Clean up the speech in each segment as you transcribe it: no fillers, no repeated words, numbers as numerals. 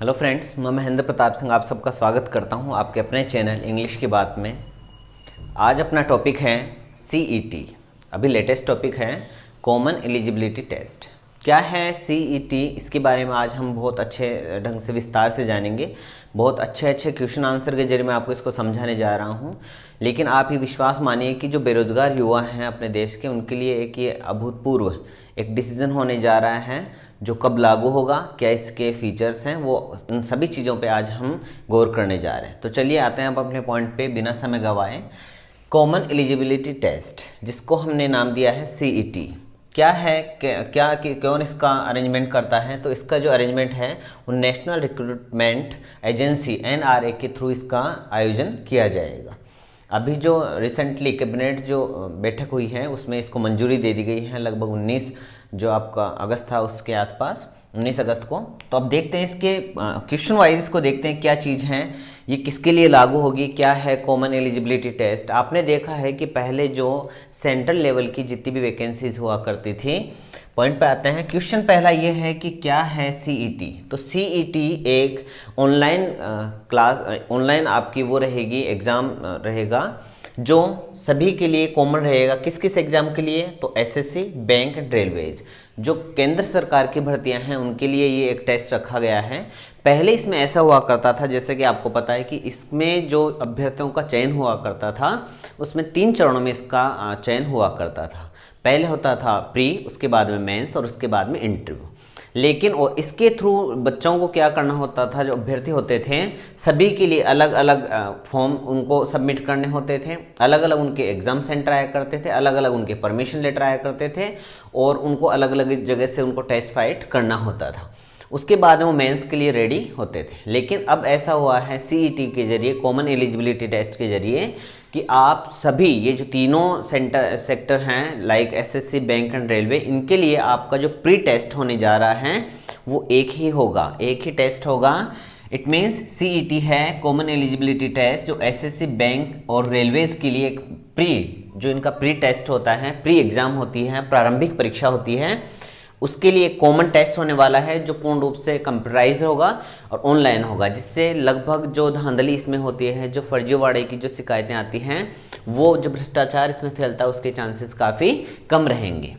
Hello friends, मैं महेंद्र प्रताप सिंह आप सबका स्वागत करता हूं आपके अपने चैनल इंग्लिश की बात में। आज अपना टॉपिक है सीईटी। अभी लेटेस्ट टॉपिक है कॉमन एलिजिबिलिटी टेस्ट। क्या है सीईटी, इसके बारे में आज हम बहुत अच्छे ढंग से विस्तार से जानेंगे। बहुत अच्छे क्वेश्चन आंसर के जरिए मैं आपको इसको समझाने जा रहा हूं। लेकिन आप ये विश्वास मानिए कि जो बेरोजगार युवा हैं अपने देश के, उनके लिए एक ये अभूतपूर्व एक डिसीजन होने जा रहा है जो कब लागू होगा, क्या इसके फीचर्स हैं, वो उन सभी चीज़ों पे आज हम गौर करने जा रहे हैं। तो चलिए आते हैं अब अपने पॉइंट पे बिना समय गंवाए। कॉमन एलिजिबिलिटी टेस्ट, जिसको हमने नाम दिया है सीईटी, क्या है, क्या कौन इसका अरेंजमेंट करता है? तो इसका जो अरेंजमेंट है वो नेशनल रिक्रूटमेंट एजेंसी एनआरए के थ्रू इसका आयोजन किया जाएगा। अभी जो रिसेंटली कैबिनेट जो बैठक हुई है उसमें इसको मंजूरी दे दी गई है, लगभग 19 जो आपका अगस्त था उसके आसपास, 19 अगस्त को। तो अब देखते हैं इसके क्वेश्चन वाइज इसको देखते हैं क्या चीज़ है, ये किसके लिए लागू होगी, क्या है कॉमन एलिजिबिलिटी टेस्ट। आपने देखा है कि पहले जो सेंट्रल लेवल की जितनी भी वैकेंसीज हुआ करती थी, पॉइंट पे आते हैं। क्वेश्चन पहला ये है कि क्या है सीईटी। तो सीईटी एक ऑनलाइन ऑनलाइन आपकी वो रहेगी, एग्ज़ाम रहेगा जो सभी के लिए कॉमन रहेगा। किस किस एग्जाम के लिए? तो एसएससी, बैंक एंड रेलवेज, जो केंद्र सरकार की भर्तियां हैं उनके लिए ये एक टेस्ट रखा गया है। पहले इसमें ऐसा हुआ करता था, जैसे कि आपको पता है कि इसमें जो अभ्यर्थियों का चयन हुआ करता था उसमें 3 चरणों में इसका चयन हुआ करता था। पहले होता था प्री, उसके बाद में मेंस और उसके बाद में इंटरव्यू। लेकिन और इसके थ्रू बच्चों को क्या करना होता था, जो अभ्यर्थी होते थे सभी के लिए अलग अलग फॉर्म उनको सबमिट करने होते थे, अलग अलग उनके एग्जाम सेंटर आया करते थे, अलग अलग उनके परमिशन लेटर आया करते थे और उनको अलग अलग जगह से उनको टेस्ट फाइट करना होता था। उसके बाद वो मेंस के लिए रेडी होते थे। लेकिन अब ऐसा हुआ है सीईटी के जरिए, कॉमन एलिजिबिलिटी टेस्ट के जरिए, कि आप सभी ये जो तीनों सेक्टर हैं like SSC, bank and railway, इनके लिए आपका जो प्री टेस्ट होने जा रहा है वो एक ही होगा, एक ही टेस्ट होगा। इट मीन्स सीईटी है कॉमन एलिजिबिलिटी टेस्ट जो एसएससी, बैंक और रेलवेज के लिए एक जो इनका प्री टेस्ट होता है, प्री एग्जाम होती है, प्रारंभिक परीक्षा होती है, उसके लिए कॉमन टेस्ट होने वाला है जो पूर्ण रूप से कंप्यूटराइज होगा और ऑनलाइन होगा, जिससे लगभग जो धांधली इसमें होती है, जो फर्जीवाड़े की जो शिकायतें आती हैं, वो जो भ्रष्टाचार इसमें फैलता है उसके चांसेस काफ़ी कम रहेंगे।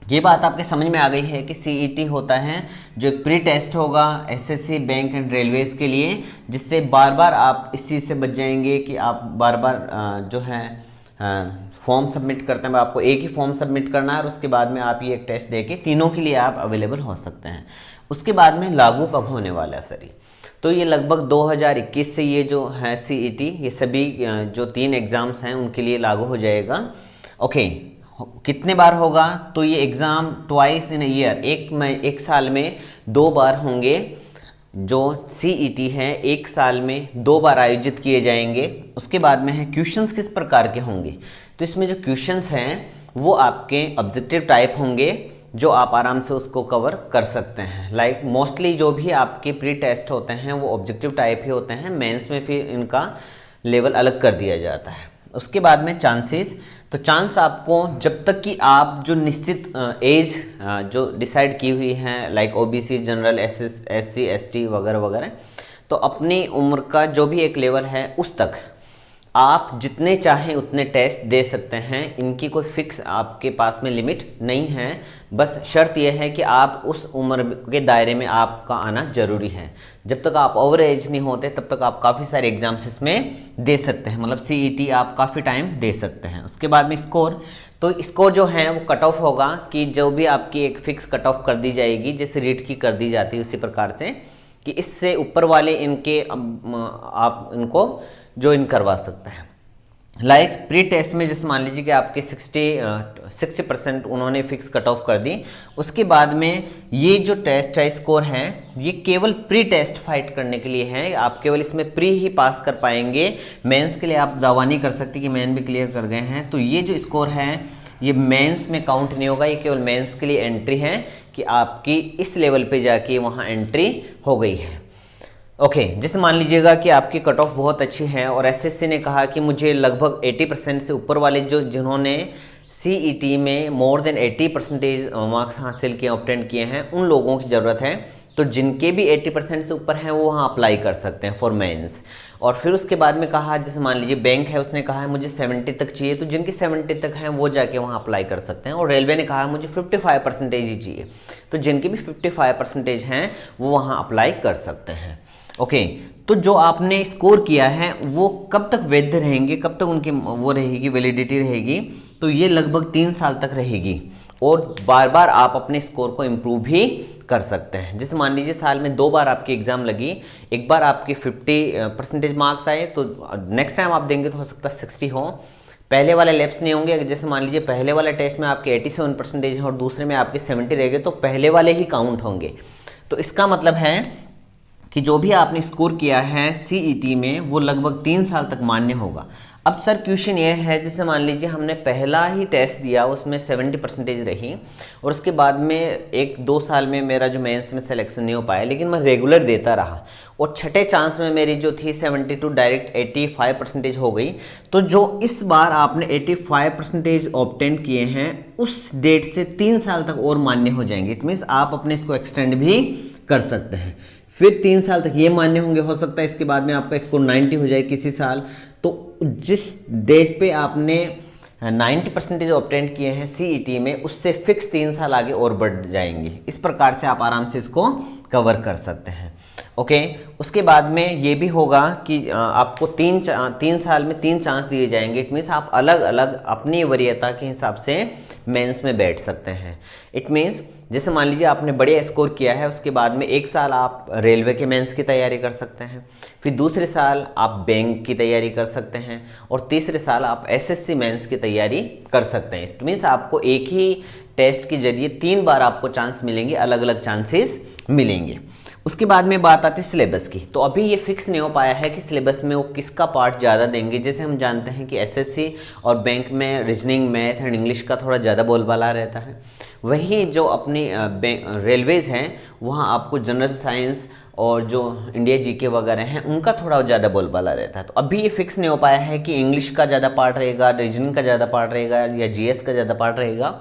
ये बात आपके समझ में आ गई है कि सीईटी होता है जो एक प्री टेस्ट होगा एसएससी, बैंक एंड रेलवेज के लिए, जिससे बार बार आप इस चीज़ से बच जाएंगे कि आप बार बार जो है फॉर्म सबमिट करते हैं। आपको एक ही फॉर्म सबमिट करना है और उसके बाद में आप ये एक टेस्ट देके तीनों के लिए आप अवेलेबल हो सकते हैं। उसके बाद में लागू कब होने वाला है सर? तो ये लगभग 2021 से ये जो है सीईटी, ये सभी जो 3 एग्ज़ाम्स हैं उनके लिए लागू हो जाएगा। ओके, कितने बार होगा? तो ये एग्ज़ाम ट्वाइस इन ईयर, एक साल में 2 बार होंगे। जो सीईटी है एक साल में 2 बार आयोजित किए जाएंगे। उसके बाद में है क्वेश्चंस किस प्रकार के होंगे। तो इसमें जो क्वेश्चंस हैं वो आपके ऑब्जेक्टिव टाइप होंगे, जो आप आराम से उसको कवर कर सकते हैं। लाइक मोस्टली जो भी आपके प्री टेस्ट होते हैं वो ऑब्जेक्टिव टाइप ही होते हैं, मेंस में फिर इनका लेवल अलग कर दिया जाता है। उसके बाद में चांसेस, तो चांस आपको जब तक कि आप जो निश्चित एज जो डिसाइड की हुई है like OBC, general, SC, ST वगैरह वगैरह, तो अपनी उम्र का जो भी एक लेवल है उस तक आप जितने चाहें उतने टेस्ट दे सकते हैं। इनकी कोई फिक्स आपके पास में लिमिट नहीं है, बस शर्त यह है कि आप उस उम्र के दायरे में आपका आना जरूरी है। जब तक आप ओवर एज नहीं होते तब तक आप काफ़ी सारे एग्जाम्स इसमें दे सकते हैं, मतलब सीईटी आप काफ़ी टाइम दे सकते हैं। उसके बाद में स्कोर, तो स्कोर जो है वो कट ऑफ होगा कि जो भी आपकी एक फिक्स कट ऑफ कर दी जाएगी, जैसे रीट की कर दी जाती है उसी प्रकार से, कि इससे ऊपर वाले इनके आप इनको ज्वाइन करवा सकते हैं। लाइक प्री टेस्ट में जैसे मान लीजिए कि आपके 60% उन्होंने फिक्स कट ऑफ कर दी। उसके बाद में ये जो टेस्ट है, स्कोर है, ये केवल प्री टेस्ट फाइट करने के लिए है। आप केवल इसमें प्री ही पास कर पाएंगे, मेंस के लिए आप दावा नहीं कर सकते कि मेन भी क्लियर कर गए हैं। तो ये जो स्कोर है ये मेंस में काउंट नहीं होगा, ये केवल मेंस के लिए एंट्री है कि आपकी इस लेवल पे जाके वहाँ एंट्री हो गई है। ओके, जैसे मान लीजिएगा कि आपकी कट ऑफ बहुत अच्छी है और एसएससी ने कहा कि मुझे लगभग 80% से ऊपर वाले जिन्होंने सीईटी में मोर देन 80% मार्क्स हासिल किए, ऑब्टेन किए हैं, उन लोगों की ज़रूरत है। तो जिनके भी 80% से ऊपर हैं वो वहाँ अप्लाई कर सकते हैं फॉर मेंस। और फिर उसके बाद में कहा, जैसे मान लीजिए बैंक है, उसने कहा है मुझे 70 तक चाहिए, तो जिनके 70 तक हैं वो जाके वहाँ अप्लाई कर सकते हैं। और रेलवे ने कहा है मुझे 55% ही चाहिए, तो जिनके भी 55% हैं वो वहाँ अप्लाई कर सकते हैं। ओके, तो जो आपने स्कोर किया है वो कब तक वैध रहेंगे, कब तक उनकी वो रहेगी, वैलिडिटी रहेगी, तो ये लगभग 3 साल तक रहेगी। और बार बार आप अपने स्कोर को इम्प्रूव भी कर सकते हैं। जैसे मान लीजिए साल में 2 बार आपकी एग्जाम लगी, एक बार आपके 50% मार्क्स आए, तो नेक्स्ट टाइम आप देंगे तो हो सकता है 60 हो, पहले वाले लैप्स नहीं होंगे। जैसे मान लीजिए पहले वाले टेस्ट में आपके 87% हैं और दूसरे में आपके 70 रह गए, तो पहले वाले ही काउंट होंगे। तो इसका मतलब है कि जो भी आपने स्कोर किया है सीईटी में वो लगभग 3 साल तक मान्य होगा। अब सर क्वेश्चन ये है, जैसे मान लीजिए हमने पहला ही टेस्ट दिया, उसमें 70% रही और उसके बाद में 1-2 साल में मेरा जो मेंस में सिलेक्शन नहीं हो पाया, लेकिन मैं रेगुलर देता रहा और छठे चांस में मेरी जो थी 72 डायरेक्ट 85% हो गई। तो जो इस बार आपने 85% ऑब्टेन किए हैं उस डेट से 3 साल तक और मान्य हो जाएंगे। इट मीन्स आप अपने इसको एक्सटेंड भी कर सकते हैं, फिर 3 साल तक ये मान्य होंगे। हो सकता है इसके बाद में आपका स्कोर 90 हो जाए किसी साल, तो जिस डेट पे आपने 90% ऑब्टेन किए हैं सीईटी में, उससे फिक्स 3 साल आगे और बढ़ जाएंगे। इस प्रकार से आप आराम से इसको कवर कर सकते हैं। ओके, उसके बाद में ये भी होगा कि आपको 3 साल में 3 चांस दिए जाएंगे। इट मीन्स आप अलग अलग अपनी वरीयता के हिसाब से मेंस में बैठ सकते हैं। इट मीन्स जैसे मान लीजिए आपने बढ़िया स्कोर किया है, उसके बाद में 1 साल आप रेलवे के मेंस की तैयारी कर सकते हैं, फिर दूसरे साल आप बैंक की तैयारी कर सकते हैं और तीसरे साल आप एसएससी मेंस की तैयारी कर सकते हैं। इट मीन्स आपको एक ही टेस्ट के जरिए 3 बार आपको चांस मिलेंगे, अलग अलग चांसेस मिलेंगे। उसके बाद में बात आती है सिलेबस की। तो अभी ये फिक्स नहीं हो पाया है कि सिलेबस में वो किसका पार्ट ज़्यादा देंगे। जैसे हम जानते हैं कि एसएससी और बैंक में रीजनिंग, मैथ एंड इंग्लिश का थोड़ा ज़्यादा बोलबाला रहता है, वहीं जो अपनी रेलवेज़ हैं वहाँ आपको जनरल साइंस और जो इंडिया जीके वगैरह हैं उनका थोड़ा ज़्यादा बोलबाला रहता है। तो अभी ये फिक्स नहीं हो पाया है कि इंग्लिश का ज़्यादा पार्ट रहेगा, रीजनिंग का ज़्यादा पार्ट रहेगा या जीएस का ज़्यादा पार्ट रहेगा।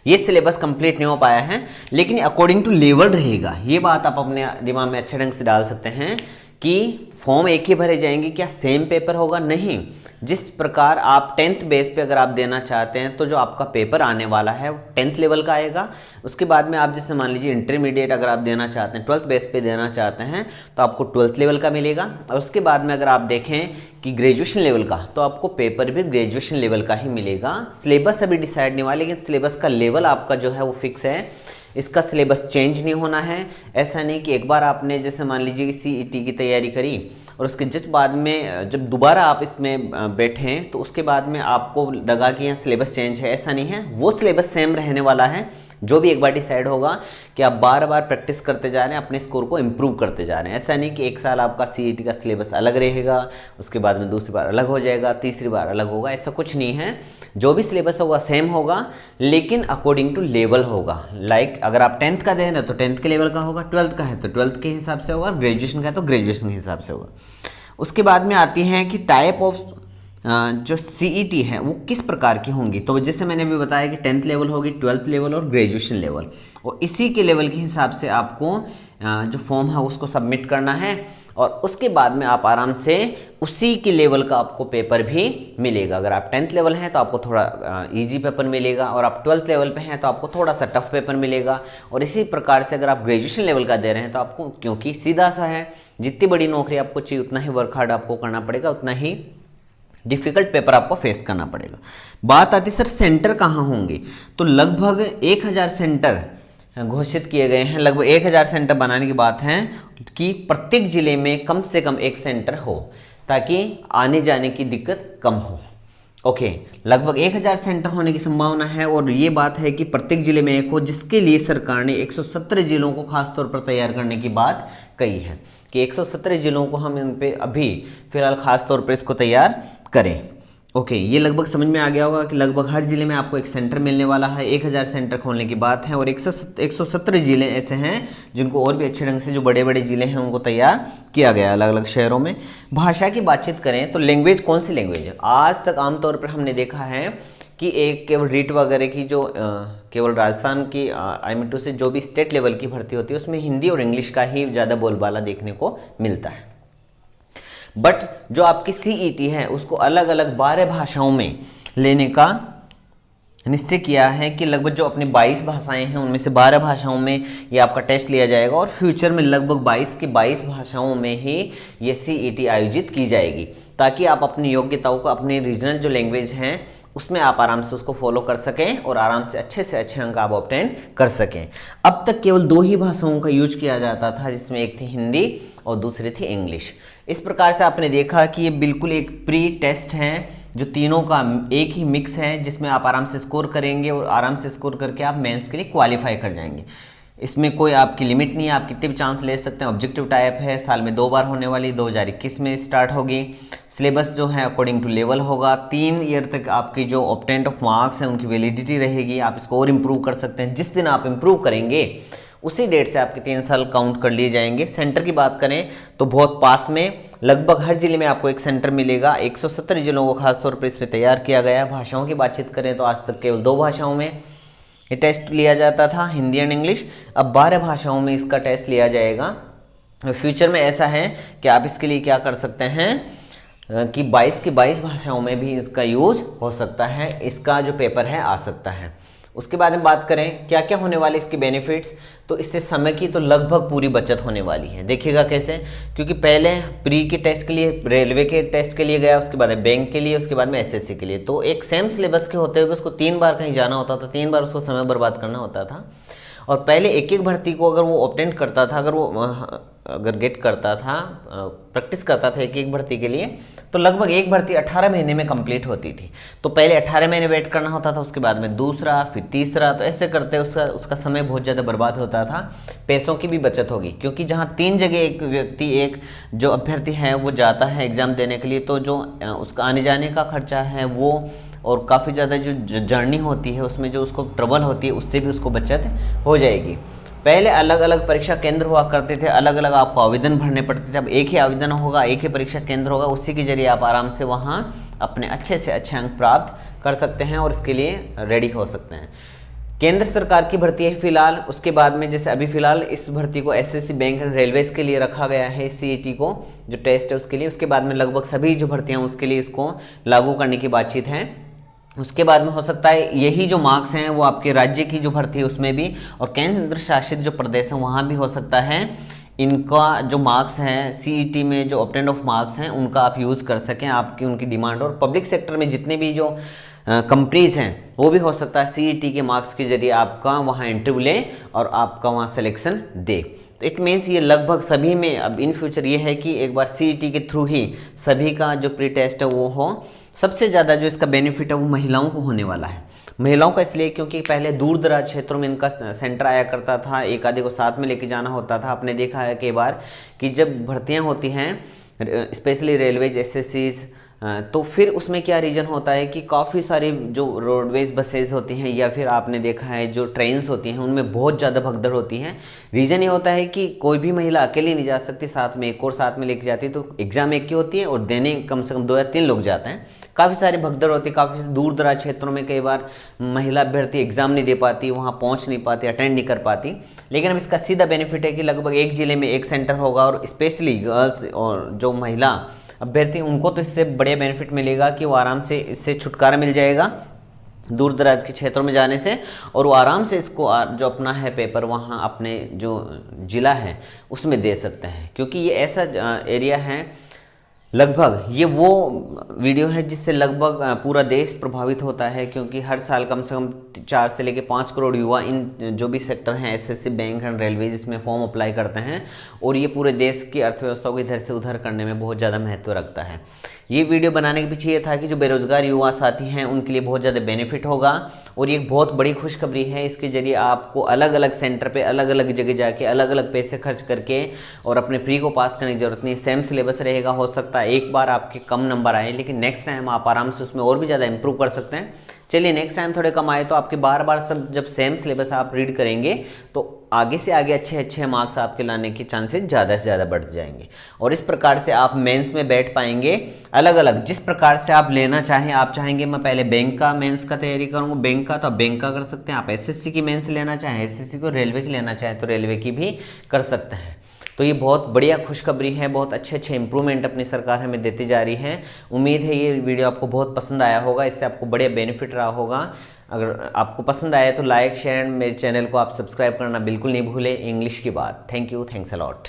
ये सिलेबस कंप्लीट नहीं हो पाया है, लेकिन अकॉर्डिंग टू लेवल रहेगा। ये बात आप अपने दिमाग में अच्छे ढंग से डाल सकते हैं कि फॉर्म एक ही भरे जाएंगे, क्या सेम पेपर होगा? नहीं। जिस प्रकार आप 10th बेस पे अगर आप देना चाहते हैं तो जो आपका पेपर आने वाला है वो 10th लेवल का आएगा। उसके बाद में आप जैसे मान लीजिए इंटरमीडिएट अगर आप देना चाहते हैं, 12th बेस पे देना चाहते हैं तो आपको 12th लेवल का मिलेगा। और उसके बाद में अगर आप देखें कि ग्रेजुएशन लेवल का, तो आपको पेपर भी ग्रेजुएशन लेवल का ही मिलेगा। सिलेबस अभी डिसाइड नहीं हुआ, लेकिन सिलेबस का लेवल आपका जो है वो फिक्स है। इसका सिलेबस चेंज नहीं होना है। ऐसा नहीं कि एक बार आपने जैसे मान लीजिए सीईटी की तैयारी करी और उसके जस्ट बाद में जब दोबारा आप इसमें बैठें तो उसके बाद में आपको लगा कि यहाँ सिलेबस चेंज है। ऐसा नहीं है, वो सिलेबस सेम रहने वाला है। जो भी एक बार डिसाइड होगा कि आप बार बार प्रैक्टिस करते जा रहे हैं, अपने स्कोर को इम्प्रूव करते जा रहे हैं। ऐसा नहीं कि एक साल आपका सीईटी का सिलेबस अलग रहेगा, उसके बाद में दूसरी बार अलग हो जाएगा, तीसरी बार अलग होगा, ऐसा कुछ नहीं है। जो भी सिलेबस होगा सेम होगा, लेकिन अकॉर्डिंग टू लेवल होगा। लाइक अगर आप 10th का दे रहे हैं तो 10th के लेवल का होगा, 12th का है तो 12th के हिसाब से होगा, ग्रेजुएशन का है तो ग्रेजुएशन के हिसाब से होगा। उसके बाद में आती हैं कि टाइप ऑफ जो सीईटी है वो किस प्रकार की होंगी। तो जैसे मैंने अभी बताया कि 10th लेवल होगी, 12th लेवल और ग्रेजुएशन लेवल, और इसी के लेवल के हिसाब से आपको जो फॉर्म है उसको सबमिट करना है। और उसके बाद में आप आराम से उसी के लेवल का आपको पेपर भी मिलेगा। अगर आप 10th लेवल हैं तो आपको थोड़ा इजी पेपर मिलेगा, और आप 12th लेवल पे हैं तो आपको थोड़ा सा टफ पेपर मिलेगा। और इसी प्रकार से अगर आप ग्रेजुएशन लेवल का दे रहे हैं तो आपको, क्योंकि सीधा सा है, जितनी बड़ी नौकरी आपको चाहिए उतना ही वर्क हार्ड आपको करना पड़ेगा, उतना ही डिफिकल्ट पेपर आपको फेस करना पड़ेगा। बात आती सर सेंटर कहाँ होंगे, तो लगभग 1000 सेंटर घोषित किए गए हैं। लगभग 1000 सेंटर बनाने की बात है कि प्रत्येक जिले में कम से कम एक सेंटर हो, ताकि आने जाने की दिक्कत कम हो। ओके, लगभग 1000 सेंटर होने की संभावना है। और ये बात है कि प्रत्येक जिले में एक हो, जिसके लिए सरकार ने 117 जिलों को खासतौर पर तैयार करने की बात कही है कि 117 जिलों को हम इन पे अभी फिलहाल खास तौर पर इसको तैयार करें। ओके, ये लगभग समझ में आ गया होगा कि लगभग हर जिले में आपको एक सेंटर मिलने वाला है। 1000 सेंटर खोलने की बात है, और 117 जिले ऐसे हैं जिनको और भी अच्छे ढंग से, जो बड़े बड़े जिले हैं उनको तैयार किया गया अलग अलग शहरों में। भाषा की बातचीत करें तो लैंग्वेज, कौन सी लैंग्वेज है? आज तक आमतौर पर हमने देखा है कि एक केवल रीट वगैरह की जो केवल राजस्थान की IMET से जो भी स्टेट लेवल की भर्ती होती है उसमें हिंदी और इंग्लिश का ही ज़्यादा बोलबाला देखने को मिलता है। बट जो आपकी CET है उसको अलग अलग 12 भाषाओं में लेने का निश्चय किया है कि लगभग जो अपनी 22 भाषाएं हैं उनमें से 12 भाषाओं में ये आपका टेस्ट लिया जाएगा और फ्यूचर में लगभग 22 की 22 भाषाओं में ही ये CET आयोजित की जाएगी, ताकि आप अपनी योग्यताओं को अपने रीजनल जो लैंग्वेज हैं उसमें आप आराम से उसको फॉलो कर सकें और आराम से अच्छे अंक आप ऑब्टेन कर सकें। अब तक केवल 2 ही भाषाओं का यूज किया जाता था, जिसमें एक थी हिंदी और दूसरी थी इंग्लिश। इस प्रकार से आपने देखा कि ये बिल्कुल एक प्री टेस्ट है जो तीनों का एक ही मिक्स है, जिसमें आप आराम से स्कोर करेंगे और आराम से स्कोर करके आप मेंस के लिए क्वालिफाई कर जाएंगे। इसमें कोई आपकी लिमिट नहीं है, आप कितने भी चांस ले सकते हैं। ऑब्जेक्टिव टाइप है, साल में 2 बार होने वाली, 2021 में स्टार्ट होगी। सिलेबस जो है अकॉर्डिंग टू लेवल होगा। 3 ईयर तक आपकी जो ऑब्टेंट ऑफ मार्क्स हैं उनकी वैलिडिटी रहेगी। आप इसको और इम्प्रूव कर सकते हैं। जिस दिन आप इम्प्रूव करेंगे उसी डेट से आपके 3 साल काउंट कर लिए जाएंगे। सेंटर की बात करें तो बहुत पास में लगभग हर जिले में आपको एक सेंटर मिलेगा। 170 जिलों को खासतौर पर इस पर तैयार किया गया है। भाषाओं की बातचीत करें तो आज तक केवल 2 भाषाओं में ये टेस्ट लिया जाता था, हिंदी एंड इंग्लिश। अब 12 भाषाओं में इसका टेस्ट लिया जाएगा। फ्यूचर में ऐसा है कि आप इसके लिए क्या कर सकते हैं कि 22 की 22 भाषाओं में भी इसका यूज हो सकता है, इसका जो पेपर है आ सकता है। उसके बाद में बात करें क्या क्या होने वाले इसके बेनिफिट्स, तो इससे समय की तो लगभग पूरी बचत होने वाली है। देखिएगा कैसे, क्योंकि पहले प्री के टेस्ट के लिए, रेलवे के टेस्ट के लिए गया, उसके बाद बैंक के लिए, उसके बाद में SSC के लिए, तो एक सेम सिलेबस के होते हुए उसको 3 बार कहीं जाना होता था, 3 बार उसको समय बर्बाद करना होता था। और पहले एक एक भर्ती को अगर वो ऑब्टेन करता था, अगर गेट करता था, प्रैक्टिस करता था एक एक भर्ती के लिए, तो लगभग एक भर्ती 18 महीने में कंप्लीट होती थी। तो पहले 18 महीने वेट करना होता था, उसके बाद में दूसरा, फिर तीसरा, तो ऐसे करते उसका समय बहुत ज़्यादा बर्बाद होता था। पैसों की भी बचत होगी, क्योंकि जहाँ 3 जगह एक व्यक्ति, एक जो अभ्यर्थी है वो जाता है एग्ज़ाम देने के लिए, तो जो उसका आने जाने का खर्चा है वो, और काफ़ी ज़्यादा जो जर्नी होती है उसमें जो उसको ट्रबल होती है, उससे भी उसको बचत हो जाएगी। पहले अलग अलग परीक्षा केंद्र हुआ करते थे, अलग अलग आपको आवेदन भरने पड़ते थे। अब एक ही आवेदन होगा, एक ही परीक्षा केंद्र होगा, उसी के जरिए आप आराम से वहाँ अपने अच्छे से अच्छे अंक प्राप्त कर सकते हैं और इसके लिए रेडी हो सकते हैं। केंद्र सरकार की भर्ती है फिलहाल। उसके बाद में जैसे अभी फिलहाल इस भर्ती को SSC, बैंक एंड रेलवेज के लिए रखा गया है, CET को जो टेस्ट है उसके लिए। उसके बाद में लगभग सभी जो भर्तियाँ उसके लिए इसको लागू करने की बातचीत है। उसके बाद में हो सकता है यही जो मार्क्स हैं वो आपके राज्य की जो भर्ती है उसमें भी, और केंद्र शासित जो प्रदेश हैं वहाँ भी हो सकता है इनका जो मार्क्स हैं CET में जो ऑब्टेंड ऑफ मार्क्स हैं उनका आप यूज़ कर सकें, आपकी उनकी डिमांड। और पब्लिक सेक्टर में जितने भी जो कंपनीज हैं वो भी हो सकता है CET के मार्क्स के जरिए आपका वहाँ इंटरव्यू ले और आपका वहाँ सिलेक्शन दे। तो इट मीन्स ये लगभग सभी में अब इन फ्यूचर ये है कि एक बार CET के थ्रू ही सभी का जो प्री टेस्ट है वो हो। सबसे ज़्यादा जो इसका बेनिफिट है वो महिलाओं को होने वाला है। महिलाओं का इसलिए क्योंकि पहले दूर दराज क्षेत्रों में इनका सेंटर आया करता था, एक आधे को साथ में लेके जाना होता था। आपने देखा है कई बार कि जब भर्तियां होती हैं स्पेशली रेलवेज, SSCs, तो फिर उसमें क्या रीज़न होता है कि काफ़ी सारी जो रोडवेज बसेज होती हैं या फिर आपने देखा है जो ट्रेन्स होती हैं उनमें बहुत ज़्यादा भगदड़ होती हैं। रीज़न ये होता है कि कोई भी महिला अकेली नहीं जा सकती, साथ में एक और साथ में लेके जाती है, तो एग्ज़ाम एक की होती है और देने कम से कम 2 या 3 लोग जाते हैं। काफ़ी सारी भगदड़ होती है। काफ़ी दूर दराज क्षेत्रों में कई बार महिला अभ्यर्थी एग्ज़ाम नहीं दे पाती, वहाँ पहुँच नहीं पाती, अटेंड नहीं कर पाती। लेकिन अब इसका सीधा बेनिफिट है कि लगभग एक ज़िले में एक सेंटर होगा, और स्पेशली गर्ल्स और जो महिला अभ्यर्थी उनको तो इससे बढ़िया बेनिफिट मिलेगा कि वो आराम से इससे छुटकारा मिल जाएगा दूर दराज के क्षेत्रों में जाने से, और वो आराम से इसको जो अपना है पेपर वहाँ अपने जो ज़िला है उसमें दे सकते हैं। क्योंकि ये ऐसा एरिया है, लगभग ये वो वीडियो है जिससे लगभग पूरा देश प्रभावित होता है। क्योंकि हर साल कम से कम 4 से लेकर 5 करोड़ युवा इन जो भी सेक्टर हैं SSC, बैंक एंड रेलवे इसमें फॉर्म अप्लाई करते हैं, और ये पूरे देश की अर्थव्यवस्था को इधर से उधर करने में बहुत ज़्यादा महत्व रखता है। ये वीडियो बनाने के पीछे ये था कि जो बेरोजगार युवा साथी हैं उनके लिए बहुत ज़्यादा बेनिफिट होगा, और ये एक बहुत बड़ी खुशखबरी है। इसके जरिए आपको अलग अलग सेंटर पे अलग अलग जगह जाके अलग अलग पैसे खर्च करके और अपने प्री को पास करने की जरूरत नहीं। सेम सिलेबस रहेगा। हो सकता है एक बार आपके कम नंबर आए, लेकिन नेक्स्ट टाइम आप आराम से उसमें और भी ज़्यादा इंप्रूव कर सकते हैं। चलिए नेक्स्ट टाइम थोड़े कम आए तो आपके बार बार सब जब सेम सिलेबस आप रीड करेंगे तो आगे से आगे अच्छे अच्छे मार्क्स आपके लाने के चांसेस ज़्यादा से ज़्यादा बढ़ जाएंगे और इस प्रकार से आप मेंस में बैठ पाएंगे। अलग अलग जिस प्रकार से आप लेना चाहें, आप चाहेंगे मैं पहले बैंक का मेंस का तैयारी करूँगा, बैंक का तो आप बैंक का कर सकते हैं, आप एसएससी की मेंस लेना चाहें एसएससी को, रेलवे की लेना चाहें तो रेलवे की भी कर सकते हैं। तो ये बहुत बढ़िया खुशखबरी है, बहुत अच्छे अच्छे इंप्रूवमेंट अपनी सरकार हमें देती जा रही है। उम्मीद है ये वीडियो आपको बहुत पसंद आया होगा, इससे आपको बढ़िया बेनिफिट रहा होगा। अगर आपको पसंद आया तो लाइक शेयर, मेरे चैनल को आप सब्सक्राइब करना बिल्कुल नहीं भूलें। इंग्लिश की बात। Thank you, thanks a lot.